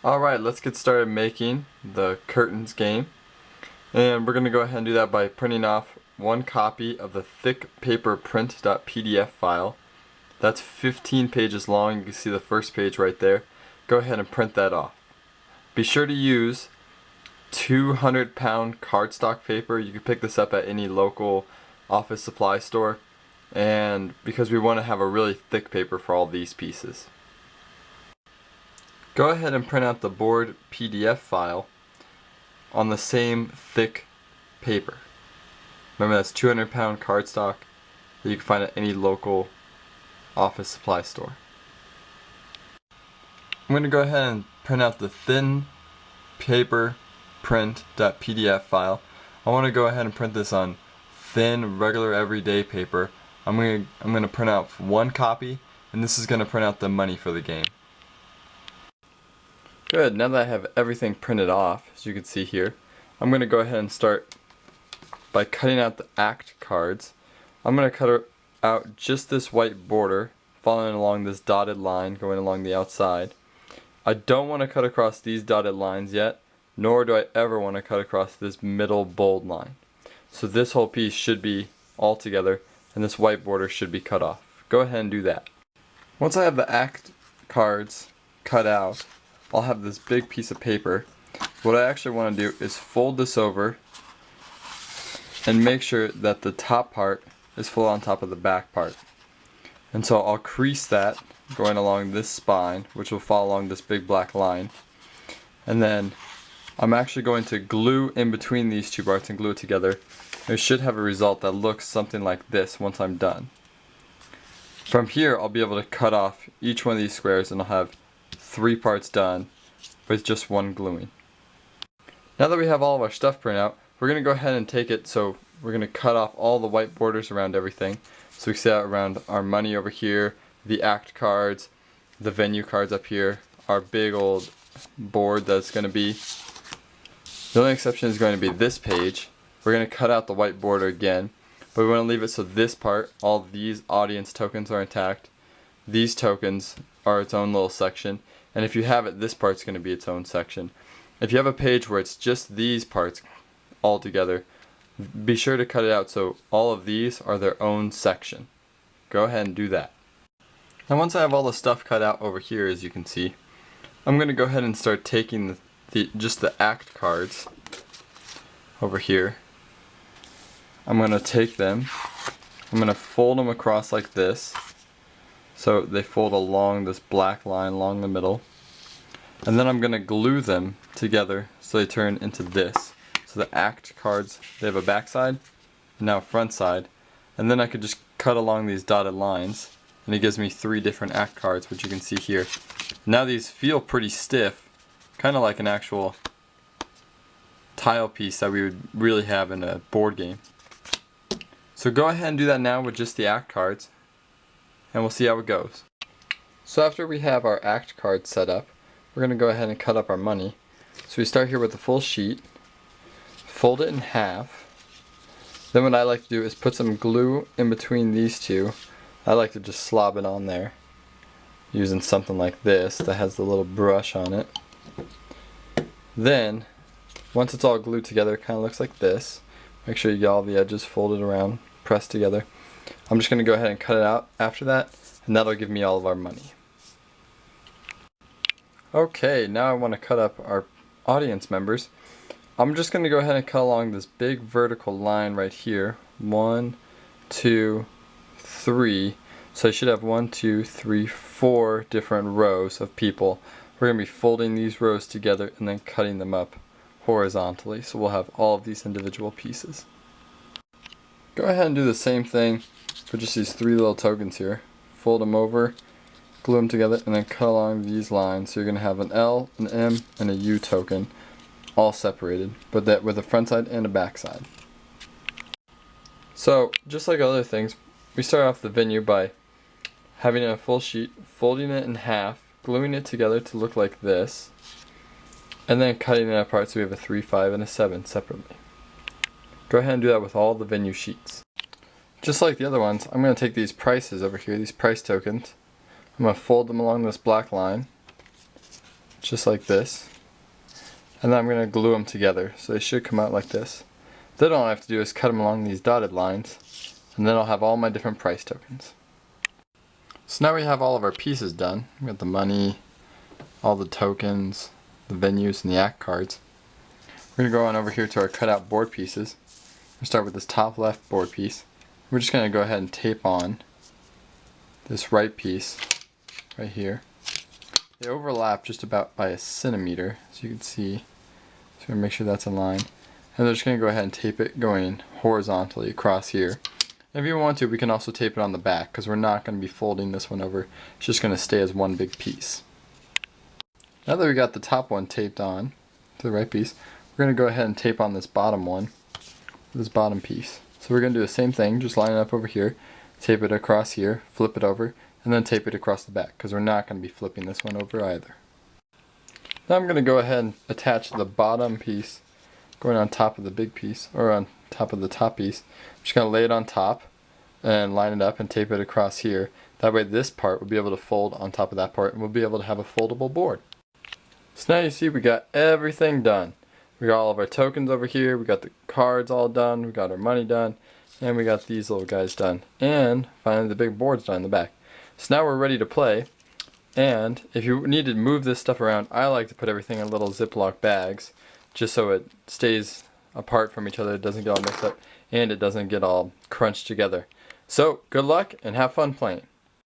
Alright, let's get started making the curtains game. And we're going to go ahead and do that by printing off one copy of the thick paper print.pdf file. That's 15 pages long. You can see the first page right there. Go ahead and print that off. Be sure to use 200-pound cardstock paper. You can pick this up at any local office supply store. And because we want to have a really thick paper for all these pieces. Go ahead and print out the board PDF file on the same thick paper. Remember, that's 200-pound cardstock that you can find at any local office supply store. I'm going to go ahead and print out the thin paper print.pdf file. I want to go ahead and print this on thin, regular, everyday paper. I'm going to print out one copy, and this is going to print out the money for the game. Good, now that I have everything printed off, as you can see here, I'm going to go ahead and start by cutting out the act cards. I'm going to cut out just this white border, following along this dotted line going along the outside. I don't want to cut across these dotted lines yet, nor do I ever want to cut across this middle bold line. So this whole piece should be all together, and this white border should be cut off. Go ahead and do that. Once I have the act cards cut out, I'll have this big piece of paper. What I actually want to do is fold this over and make sure that the top part is full on top of the back part. And so I'll crease that going along this spine, which will follow along this big black line. And then I'm actually going to glue in between these two parts and glue it together. It should have a result that looks something like this once I'm done. From here, I'll be able to cut off each one of these squares and I'll have 3 parts done with just one gluing. Now that we have all of our stuff printed out, we're going to go ahead and take it, so we're going to cut off all the white borders around everything. So we see that around our money over here, the act cards, the venue cards up here, our big old board that's going to be. The only exception is going to be this page. We're going to cut out the white border again, but we want to leave it so this part, all these audience tokens are intact. These tokens are its own little section. And if you have it, this part's going to be its own section. If you have a page where it's just these parts all together, be sure to cut it out so all of these are their own section. Go ahead and do that. Now once I have all the stuff cut out over here, as you can see, I'm going to go ahead and start taking just the act cards over here. I'm going to take them, I'm going to fold them across like this. So they fold along this black line along the middle. And then I'm going to glue them together so they turn into this. So the act cards, they have a back side and now a front side. And then I could just cut along these dotted lines and it gives me 3 different act cards, which you can see here. Now these feel pretty stiff, kind of like an actual tile piece that we would really have in a board game. So go ahead and do that now with just the act cards, and we'll see how it goes. So after we have our act card set up, we're going to go ahead and cut up our money. So we start here with the full sheet, fold it in half. Then what I like to do is put some glue in between these two. I like to just slob it on there using something like this that has the little brush on it. Then once it's all glued together, it kind of looks like this. Make sure you get all the edges folded around, pressed together. I'm just going to go ahead and cut it out after that, and that'll give me all of our money. Okay, now I want to cut up our audience members. I'm just going to go ahead and cut along this big vertical line right here. 1, 2, 3. So I should have 1, 2, 3, 4 different rows of people. We're going to be folding these rows together and then cutting them up horizontally. So we'll have all of these individual pieces. Go ahead and do the same thing for just these 3 little tokens here. Fold them over, glue them together, and then cut along these lines. So you're going to have an L, an M, and a U token, all separated, but that with a front side and a back side. So just like other things, we start off the venue by having a full sheet, folding it in half, gluing it together to look like this, and then cutting it apart so we have a 3, 5, and a 7 separately. Go ahead and do that with all the venue sheets. Just like the other ones, I'm going to take these prices over here, these price tokens. I'm going to fold them along this black line, just like this. And then I'm going to glue them together, so they should come out like this. Then all I have to do is cut them along these dotted lines, and then I'll have all my different price tokens. So now we have all of our pieces done. We got the money, all the tokens, the venues, and the act cards. We're going to go on over here to our cutout board pieces. We'll start with this top left board piece. We're just going to go ahead and tape on this right piece right here. They overlap just about by a centimeter, so you can see. So we're going to make sure that's in line. And they're just going to go ahead and tape it going horizontally across here. If you want to, we can also tape it on the back, because we're not going to be folding this one over. It's just going to stay as one big piece. Now that we got the top one taped on to the right piece, we're going to go ahead and tape on this bottom one, this bottom piece. So we're going to do the same thing, just line it up over here, tape it across here, flip it over, and then tape it across the back, because we're not going to be flipping this one over either. Now I'm going to go ahead and attach the bottom piece going on top of the big piece, or on top of the top piece. I'm just going to lay it on top and line it up and tape it across here. That way this part will be able to fold on top of that part, and we'll be able to have a foldable board. So now you see we got everything done. We got all of our tokens over here, we got the cards all done, we got our money done, and we got these little guys done. And finally the big board's done in the back. So now we're ready to play. And if you need to move this stuff around, I like to put everything in little Ziploc bags, just so it stays apart from each other, it doesn't get all mixed up, and it doesn't get all crunched together. So, good luck and have fun playing.